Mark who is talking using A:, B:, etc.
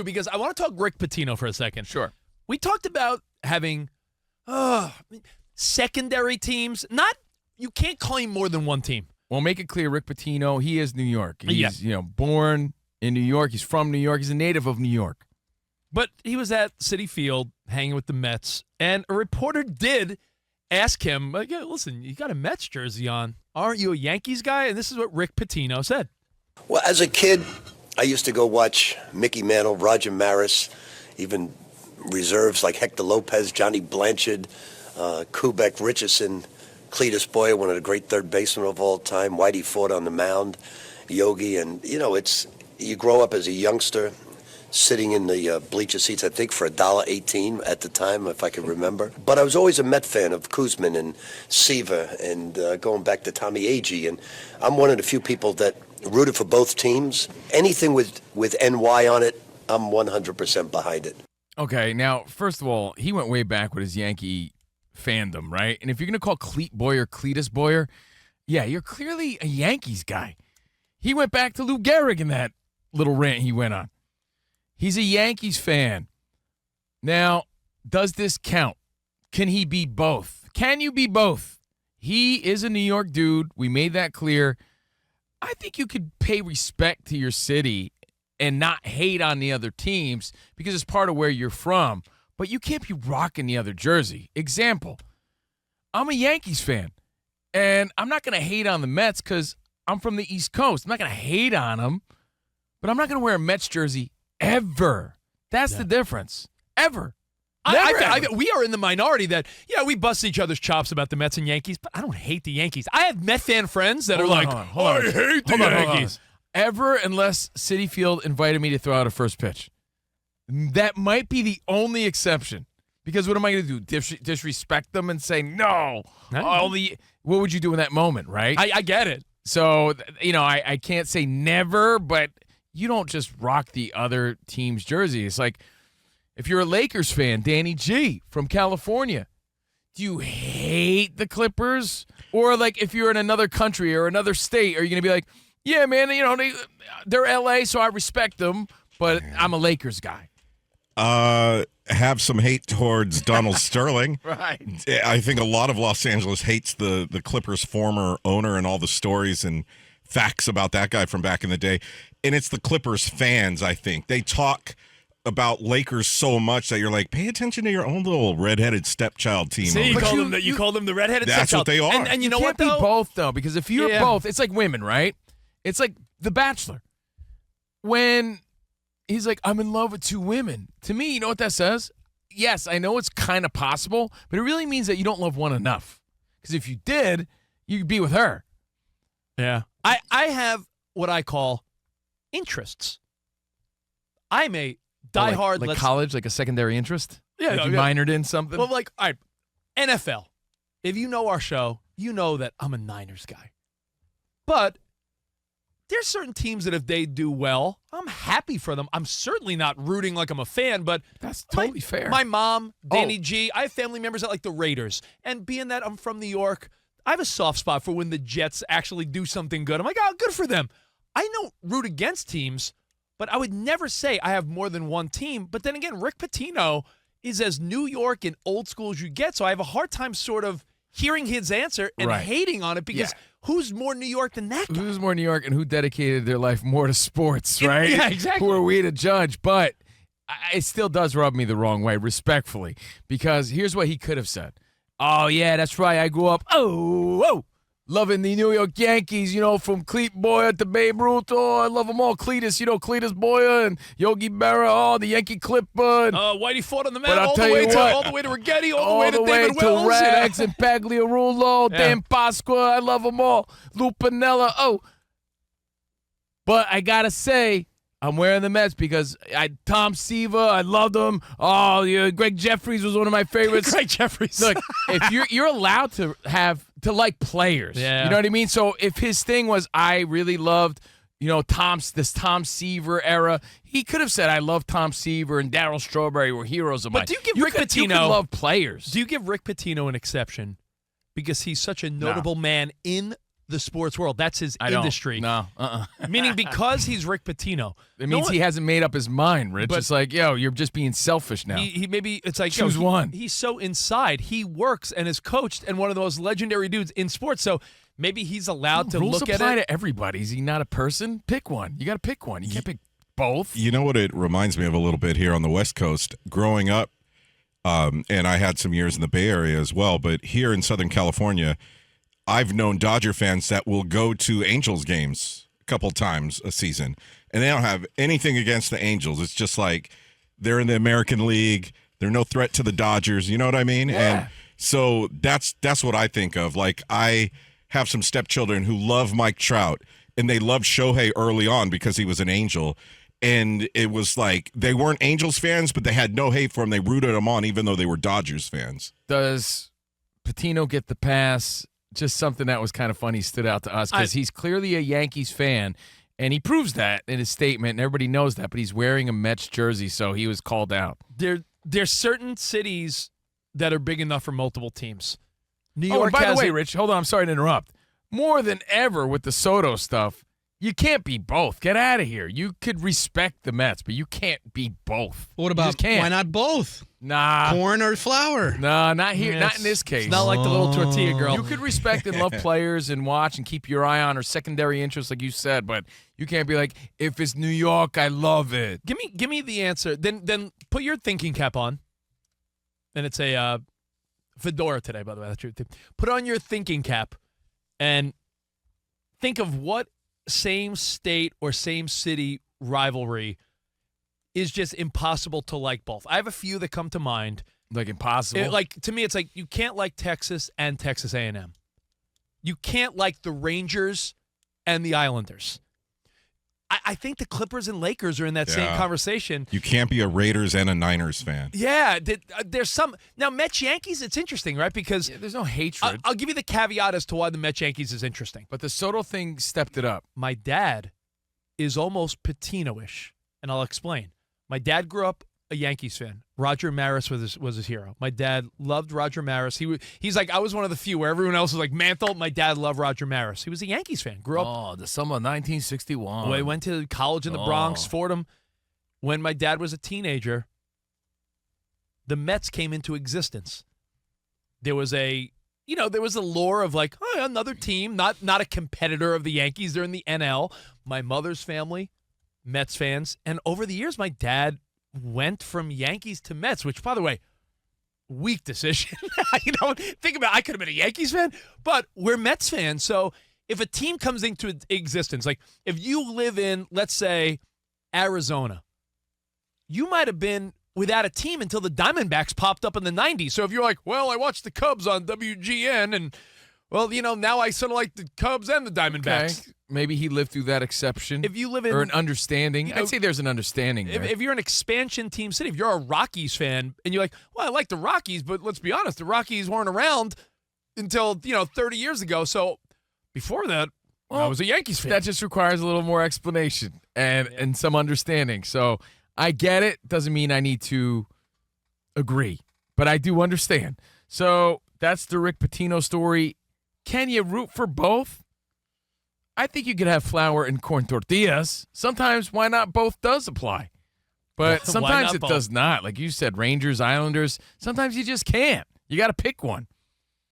A: Because I want to talk Rick Pitino for a second.
B: Sure.
A: We talked about having secondary teams. You can't claim more than one team.
B: Well, make it clear, Rick Pitino, he is New York. He's born in New York. He's from New York. He's a native of New York.
A: But he was at Citi Field hanging with the Mets, and a reporter did ask him, listen, you got a Mets jersey on. Aren't you a Yankees guy? And this is what Rick Pitino said.
C: Well, as a kid, I used to go watch Mickey Mantle, Roger Maris, even reserves like Hector Lopez, Johnny Blanchard, Kubek, Richardson, Cletus Boyer, one of the great third basemen of all time, Whitey Ford on the mound, Yogi. And, you grow up as a youngster sitting in the bleacher seats, I think, for $1.18 at the time, if I can remember. But I was always a Met fan of Kuzman and Seaver and going back to Tommy Agee. And I'm one of the few people that rooted for both teams. Anything with NY on it, I'm 100% behind it.
B: Okay, now, first of all, he went way back with his Yankee fandom, right? And if you're going to call Cleet Boyer Cletus Boyer, yeah, you're clearly a Yankees guy. He went back to Lou Gehrig in that little rant he went on. He's a Yankees fan. Now, does this count? Can he be both? Can you be both? He is a New York dude. We made that clear. I think you could pay respect to your city and not hate on the other teams because it's part of where you're from. But you can't be rocking the other jersey. Example, I'm a Yankees fan, and I'm not going to hate on the Mets because I'm from the East Coast. I'm not going to hate on them, but I'm not going to wear a Mets jersey ever. That's the difference. Ever.
A: We are in the minority that, we bust each other's chops about the Mets and Yankees, but I don't hate the Yankees. I have Met fan friends that are like, I hate the Yankees.
B: Ever, unless Citi Field invited me to throw out a first pitch. That might be the only exception. Because what am I going to do? Disrespect them and say, no. What would you do in that moment, right?
A: I get it.
B: So, I can't say never, but you don't just rock the other team's jersey. It's like, if you're a Lakers fan, Danny G from California, do you hate the Clippers? Or like if you're in another country or another state, are you going to be like, yeah, man, they're L.A., so I respect them, but I'm a Lakers guy.
D: Have some hate towards Donald Sterling.
B: Right.
D: I think a lot of Los Angeles hates the Clippers' former owner and all the stories and facts about that guy from back in the day. And it's the Clippers fans, I think. They talk about Lakers so much that you're like, pay attention to your own little redheaded stepchild team.
A: See, you call them the redheaded
D: that's
A: stepchild.
D: That's what they are.
A: And you know
B: what,
A: though?
B: Be both, though, because if you're both, it's like women, right? It's like The Bachelor. When he's like, I'm in love with two women. To me, you know what that says? Yes, I know it's kind of possible, but it really means that you don't love one enough. Because if you did, you'd be with her.
A: Yeah. I have what I call interests. I'm a diehard.
B: Like college, like a secondary interest?
A: Yeah.
B: Like you minored in something?
A: Well, like, all right, NFL. If you know our show, you know that I'm a Niners guy. But there's certain teams that if they do well, I'm happy for them. I'm certainly not rooting like I'm a fan, but
B: that's totally fair.
A: My mom, Danny G, I have family members that like the Raiders. And being that I'm from New York, I have a soft spot for when the Jets actually do something good. I'm like, oh, good for them. I don't root against teams, but I would never say I have more than one team. But then again, Rick Pitino is as New York and old school as you get, so I have a hard time sort of hearing his answer and hating on it because who's more New York than that guy?
B: Who's more New York and who dedicated their life more to sports, right?
A: Yeah, exactly.
B: Who are we to judge? But it still does rub me the wrong way, respectfully, because here's what he could have said. Oh, yeah, that's right. I grew up, loving the New York Yankees, from Cleet Boyer to Babe Ruth. Oh, I love them all. Cletus, Cletus Boyer and Yogi Berra. The Yankee Clipper.
A: Whitey Ford on the mound all the way to Rigetti, all the way to David Wells.
B: To Rags and Pagliarulo, Dan Pasqua. I love them all. Lou Piniella. But I got to say, I'm wearing the Mets because Tom Seaver, I loved him. Oh, yeah, Greg Jeffries was one of my favorites.
A: Greg Jeffries.
B: Look, if you're allowed to like players, you know what I mean? So if his thing was I really loved, this Tom Seaver era, he could have said I love Tom Seaver and Darryl Strawberry were heroes of mine.
A: But do you give Rick Pitino?
B: You could love players.
A: Do you give Rick Pitino an exception because he's such a notable man in the sports world. That's his
B: I don't.
A: industry.
B: No.
A: Meaning because he's Rick Pitino.
B: It means he hasn't made up his mind, Rich.
A: But-
B: It's like, yo, you're just being selfish now.
A: He maybe it's like
B: Choose
A: yo,
B: one.
A: He's so inside. He works and is coached and one of the most legendary dudes in sports. So maybe he's allowed to
B: Rules
A: look at
B: apply
A: it.
B: to everybody. Is he not a person? Pick one. You got to pick one. You can't pick both.
D: You know what it reminds me of a little bit here on the West Coast? Growing up, and I had some years in the Bay Area as well, but here in Southern California, I've known Dodger fans that will go to Angels games a couple times a season, and they don't have anything against the Angels. It's just like they're in the American League. They're no threat to the Dodgers. You know what I mean?
B: Yeah.
D: And so that's what I think of. Like, I have some stepchildren who love Mike Trout, and they loved Shohei early on because he was an Angel. And it was like they weren't Angels fans, but they had no hate for him. They rooted him on, even though they were Dodgers fans.
B: Does Pitino get the pass? Just something that was kind of funny stood out to us because he's clearly a Yankees fan, and he proves that in his statement, and everybody knows that, but he's wearing a Mets jersey, so he was called out.
A: There's certain cities that are big enough for multiple teams. New
B: Oh,
A: York
B: and by the
A: has
B: way,
A: it-
B: Rich, hold on, I'm sorry to interrupt. More than ever with the Soto stuff, you can't be both. Get out of here. You could respect the Mets, but you can't be both.
E: What
B: You
E: about
B: just can't.
E: why not both?
B: Nah.
E: Corn or flour?
B: Nah, not here.
A: Yeah,
B: Not in this case.
A: It's not like the little tortilla girl.
B: You could respect and love players and watch and keep your eye on or secondary interests, like you said, but you can't be like, if it's New York, I love it.
A: Give me the answer. Then put your thinking cap on. And it's a fedora today, by the way. That's your thing. Put on your thinking cap and think of what same state or same city rivalry is just impossible to like both. I have a few that come to mind.
B: Like impossible.
A: To me, it's like you can't like Texas and Texas A&M. You can't like the Rangers and the Islanders. I think the Clippers and Lakers are in that same
D: Yeah.
A: conversation.
D: You can't be a Raiders and a Niners fan.
A: Yeah, there's some now Mets Yankees. It's interesting, right? Because
B: Yeah, there's no hatred.
A: I'll give you the caveat as to why the Mets Yankees is interesting.
B: But the Soto thing stepped it up.
A: My dad is almost Pitino-ish, and I'll explain. My dad grew up a Yankees fan. Roger Maris was his hero. My dad loved Roger Maris. He's like, I was one of the few where everyone else was like Mantle. My dad loved Roger Maris. He was a Yankees fan. Grew up.
B: Oh, the summer of 1961.
A: I went to college in the Bronx, Fordham. When my dad was a teenager, the Mets came into existence. There was a lore of like, oh, another team, not a competitor of the Yankees. They're in the NL. My mother's family, Mets fans. And over the years, my dad went from Yankees to Mets, which, by the way, weak decision. Think about it. I could have been a Yankees fan, but we're Mets fans. So if a team comes into existence, like if you live in, let's say, Arizona, you might have been without a team until the Diamondbacks popped up in the 90s. So if you're like, well, I watched the Cubs on WGN and, well, now I sort of like the Cubs and the Diamondbacks.
B: Okay. Maybe he lived through that exception.
A: If you live in
B: or an understanding.
A: you know,
B: I'd say there's an understanding there.
A: If you're an expansion team city, if you're a Rockies fan and you're like, well, I like the Rockies, but let's be honest, the Rockies weren't around until, 30 years ago. So before that, I was a Yankees fan.
B: That just requires a little more explanation and some understanding. So I get it. Doesn't mean I need to agree, but I do understand. So that's the Rick Pitino story. Can you root for both? I think you could have flour and corn tortillas. Sometimes, why not both does apply. But
A: Why
B: sometimes
A: not
B: it
A: both?
B: does not. Like you said, Rangers, Islanders, sometimes you just can't. You got to pick one.